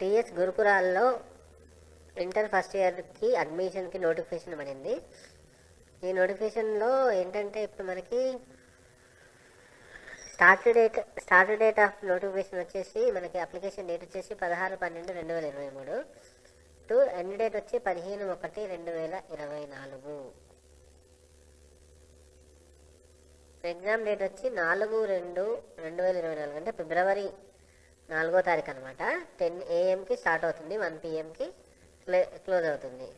TS గురుకురాల్లో inter first ఇయర్కి అడ్మిషన్కి notification పడింది. ఈ నోటిఫికేషన్లో ఏంటంటే ఇప్పుడు మనకి స్టార్ట్ డేట్ ఆఫ్ నోటిఫికేషన్ వచ్చేసి మనకి అప్లికేషన్ డేట్ వచ్చేసి 16/12/2023 టు ఎండ్ డేట్ వచ్చి 15/1/2024. ఎగ్జామ్ డేట్ వచ్చి 4/2/2024 అంటే ఫిబ్రవరి 4వ తారీఖు అనమాట. 10 AM స్టార్ట్ అవుతుంది, 1 PM క్లోజ్ అవుతుంది.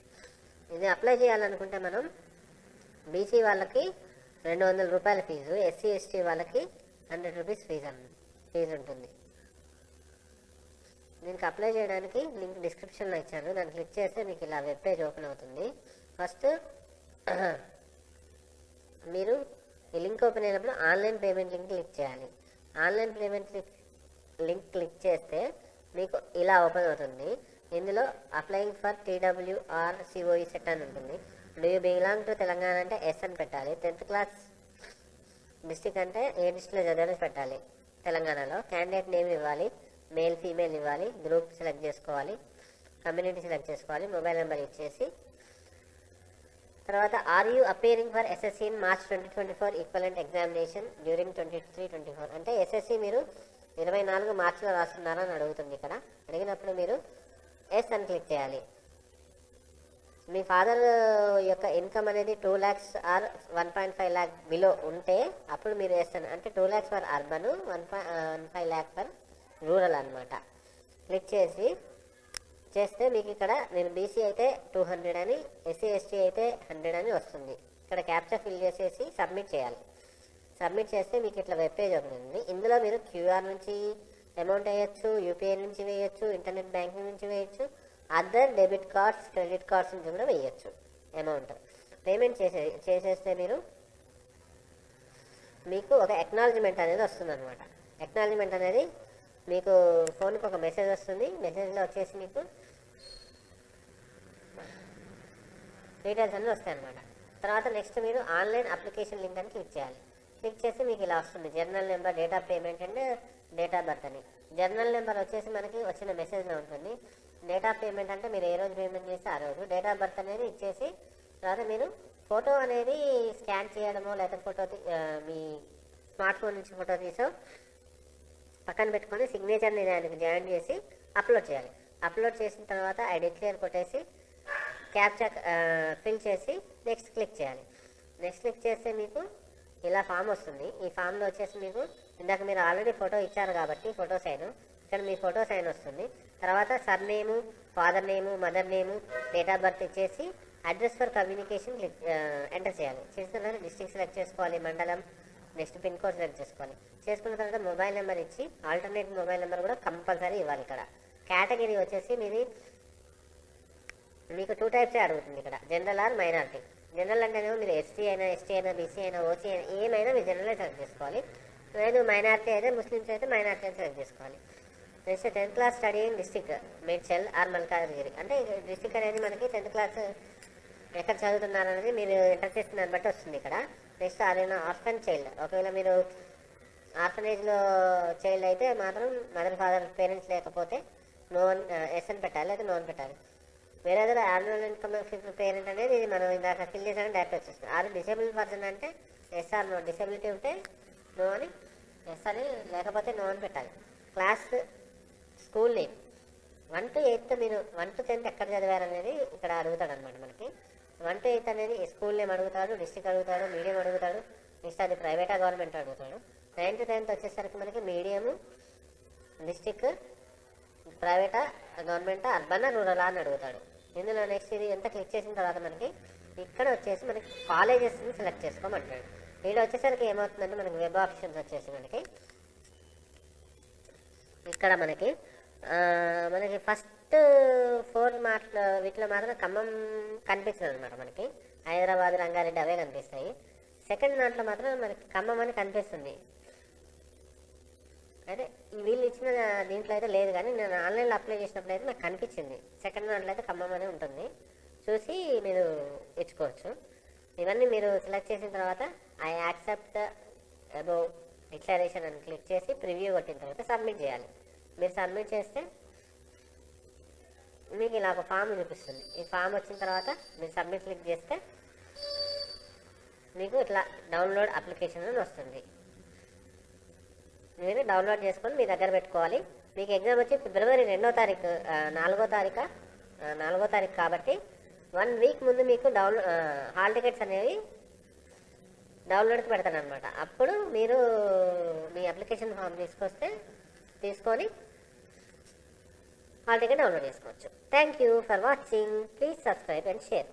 ఇది అప్లై చేయాలనుకుంటే మనం బీసీ వాళ్ళకి 200 రూపాయల ఫీజు, ఎస్సీ ఎస్టీ వాళ్ళకి 100 రూపీస్ ఫీజు ఉంటుంది. దీనికి అప్లై చేయడానికి లింక్ డిస్క్రిప్షన్లో ఇచ్చాను, దాన్ని క్లిక్ చేస్తే మీకు ఇలా వెబ్ పేజ్ ఓపెన్ అవుతుంది. ఫస్ట్ మీరు ఈ లింక్ ఓపెన్ అయినప్పుడు ఆన్లైన్ పేమెంట్ లింక్ క్లిక్ చేయాలి. ఆన్లైన్ పేమెంట్ లింక్ క్లిక్ చేస్తే మీకు ఇలా ఓపెన్ అవుతుంది. ఇందులో applying for TWR COE set అని ఉంటుంది. Do you belong to Telangana అంటే ఎస్ అని పెట్టాలి. 10th క్లాస్ డిస్టిక్ అంటే ఏ డిస్టిక్లో చదివాలో పెట్టాలి. తెలంగాణలో క్యాండిడేట్ నేమ్ ఇవ్వాలి, మేల్ ఫీమేల్ ఇవ్వాలి, గ్రూప్ సెలెక్ట్ చేసుకోవాలి, కమ్యూనిటీ సెలెక్ట్ చేసుకోవాలి, మొబైల్ నెంబర్ ఇచ్చేసి తర్వాత are you appearing for SSC in March 2024 equivalent examination during 23-24 అంటే SSC మీరు 24 మార్చిలో రాస్తున్నారా అని అడుగుతుంది. ఇక్కడ అడిగినప్పుడు మీరు ఎస్ అని క్లిక్ చేయాలి. మీ ఫాదర్ యొక్క ఇన్కమ్ అనేది 2 lakhs ఆర్ 1.5 lakh బిలో ఉంటే అప్పుడు మీరు ఎస్ అని, అంటే 2 lakhs for urban, 1.5 lakh for rural అనమాట. క్లిక్ చేస్తే మీకు ఇక్కడ నేను బీసీ అయితే 200 అని, ఎస్సీ ఎస్టీ అయితే 100 అని వస్తుంది. ఇక్కడ క్యాప్చా ఫిల్ చేసేసి సబ్మిట్ చేయాలి. సబ్మిట్ చేస్తే మీకు ఇట్లా వెబ్ పేజ్ అవుతుంది. ఇందులో మీరు QR నుంచి అమౌంట్ వేయచ్చు, UPI నుంచి వేయచ్చు, ఇంటర్నెట్ బ్యాంకింగ్ నుంచి వేయచ్చు, other debit cards, credit cards నుంచి కూడా వేయచ్చు. అమౌంట్ పేమెంట్ చేసేస్తే మీకు ఒక ఎక్నాలజ్మెంట్ అనేది వస్తుంది అనమాట. ఎక్నాలజ్మెంట్ అనేది మీకు ఫోన్కి ఒక మెసేజ్ వస్తుంది. మెసేజ్లో వచ్చేసి మీకు డీటెయిల్స్ అన్నీ వస్తాయి అనమాట. తర్వాత నెక్స్ట్ మీరు ఆన్లైన్ అప్లికేషన్ లింక్ అని క్లిక్ చేయాలి. క్లిక్ చేసి మీకు ఇలా వస్తుంది journal number, date of payment and date of birth అని. జర్నల్ నెంబర్ వచ్చేసి మనకి వచ్చిన మెసేజ్లో ఉంటుంది. డేట్ ఆఫ్ పేమెంట్ అంటే మీరు ఏ రోజు పేమెంట్ చేస్తే ఆ రోజు. డేట్ ఆఫ్ బర్త్ అనేది ఇచ్చేసి తర్వాత మీరు ఫోటో అనేది స్కాన్ చేయడమో లేకపోతే మీ స్మార్ట్ ఫోన్ నుంచి ఫోటో తీసో పక్కన పెట్టుకొని సిగ్నేచర్ని దానికి జాయిన్ చేసి అప్లోడ్ చేయాలి. అప్లోడ్ చేసిన తర్వాత ఐ డిక్లేర్ కొట్టేసి క్యాప్చా ఫిల్ చేసి నెక్స్ట్ క్లిక్ చేయాలి. నెక్స్ట్ క్లిక్ చేస్తే మీకు ఇలా ఫామ్ వస్తుంది. ఈ ఫామ్లో వచ్చేసి మీకు ఇందాక మీరు ఆల్రెడీ ఫోటో ఇచ్చారు కాబట్టి ఫోటో సైన్, ఇక్కడ మీ ఫోటో సైన్ వస్తుంది. తర్వాత sir name, father name, mother name, date of birth ఇచ్చేసి అడ్రస్ ఫర్ కమ్యూనికేషన్ ఎంటర్ చేయాలి. చేసిన తర్వాత డిస్ట్రిక్ట్ సెలెక్ట్ చేసుకోవాలి, మండలం, నెక్స్ట్ పిన్ కోడ్ సెలెక్ట్ చేసుకోవాలి. చేసుకున్న తర్వాత మొబైల్ నెంబర్ ఇచ్చి ఆల్టర్నేట్ మొబైల్ నెంబర్ కూడా కంపల్సరీ ఇవ్వాలి. ఇక్కడ కేటగిరీ వచ్చేసి మీకు 2 types అడుగుతుంది. ఇక్కడ జనరల్ ఆర్ మైనారిటీ. జనరల్ అంటేనేమో మీరు ఎస్టీ అయినా, ఎస్టీ అయినా, బీసీ అయినా, ఓసీ అయినా ఏమైనా మీరు జనరల్ సెలెక్ట్ చేసుకోవాలి. లేదు మైనారిటీ అయితే, ముస్లిమ్స్ అయితే మైనారిటీ అని సెలెక్ట్ చేసుకోవాలి. Next 10th class study in district Medchal or Malkajgiri అంటే డిస్ట్రిక్ట్ అనేది మనకి 10th class ఎక్కడ చదువుతున్నారు అనేది మీరు ఎంటర్ చేసిన దాన్ని బట్టి వస్తుంది ఇక్కడ. నెక్స్ట్ ఆర్ఎన్ ఆర్ఫన్ చైల్డ్, ఒకవేళ మీరు ఆర్ఫనేజ్లో చైల్డ్ అయితే మాత్రం మదర్ ఫాదర్ పేరెంట్స్ లేకపోతే ఎస్ అని పెట్టాలి, లేదా నో అని పెట్టాలి. వేరే యాన్యువల్ ఇన్కమ్ పేరెంట్ అనేది మనం ఇందాక ఫిల్ చేసాక డైరెక్ట్ వచ్చేస్తుంది. ఆర్ డిసేబుల్ పర్సన్ అంటే ఎస్ ఆర్ నో, డిసేబిలిటీ ఉంటే నో అని ఎస్ అని, లేకపోతే నో అని పెట్టాలి. క్లాస్ స్కూల్ నేమ్ 1 to 8 మీరు 1 to 10th ఎక్కడ చదివారనేది ఇక్కడ అడుగుతాడు అనమాట. మనకి 1 to 8 అనేది స్కూల్ నేమ్ అడుగుతాడు, డిస్ట్రిక్ట్ అడుగుతాడు, మీడియం అడుగుతాడు, నెక్స్ట్ అది ప్రైవేటా గవర్నమెంట్ అడుగుతాడు. 9th to 10th వచ్చేసరికి మనకి మీడియము, డిస్ట్రిక్ట్, ప్రైవేటా గవర్నమెంటా, అర్బన్ రూరల్ అని అడుగుతాడు. ఇందులో నెక్స్ట్ ఇది ఎంత క్లిక్ చేసిన తర్వాత మనకి ఇక్కడ వచ్చేసి మనకి కాలేజెస్ని సెలెక్ట్ చేసుకోమంటాడు. వీళ్ళు వచ్చేసరికి ఏమవుతుందంటే మనకి వెబ్ ఆప్షన్స్ వచ్చేసి మనకి ఇక్కడ మనకి ఫస్ట్ 4 మార్క్స్ వీటిలో మాత్రం ఖమ్మం కనిపిస్తుంది అనమాట. మనకి హైదరాబాద్, రంగారెడ్డి అవే కనిపిస్తాయి. సెకండ్ దాంట్లో మాత్రం మనకి ఖమ్మం అని కనిపిస్తుంది. అయితే వీళ్ళు ఇచ్చిన దీంట్లో అయితే లేదు, కానీ నేను ఆన్లైన్లో అప్లై చేసినప్పుడు అయితే నాకు కనిపించింది. సెకండ్ దాంట్లో అయితే ఖమ్మం అని ఉంటుంది, చూసి మీరు ఇచ్చుకోవచ్చు. ఇవన్నీ మీరు సెలెక్ట్ చేసిన తర్వాత ఐ యాక్సెప్ట్ అబౌవ్ డిక్లరేషన్ అని క్లిక్ చేసి ప్రివ్యూ కొట్టిన తర్వాత సబ్మిట్ చేయాలి. మీరు సబ్మిట్ చేస్తే మీకు ఇలా ఒక ఫామ్ చూపిస్తుంది. ఈ ఫామ్ వచ్చిన తర్వాత మీరు సబ్మిట్ క్లిక్ చేస్తే మీకు ఇట్లా డౌన్లోడ్ అప్లికేషన్ అని వస్తుంది. మీరు డౌన్లోడ్ చేసుకొని మీ దగ్గర పెట్టుకోవాలి. మీకు ఎగ్జామ్ వచ్చి ఫిబ్రవరి 2వ తారీఖు 4వ తారీఖు కాబట్టి 1 వీక్ ముందు మీకు హాల్ టికెట్స్ అనేవి డౌన్లోడ్కి పెడతాను అనమాట. అప్పుడు మీరు మీ అప్లికేషన్ ఫామ్ తీసుకొని హాల్ టికెట్ డౌన్లోడ్ చేసుకోవచ్చు. Thank you for watching. Please subscribe and share.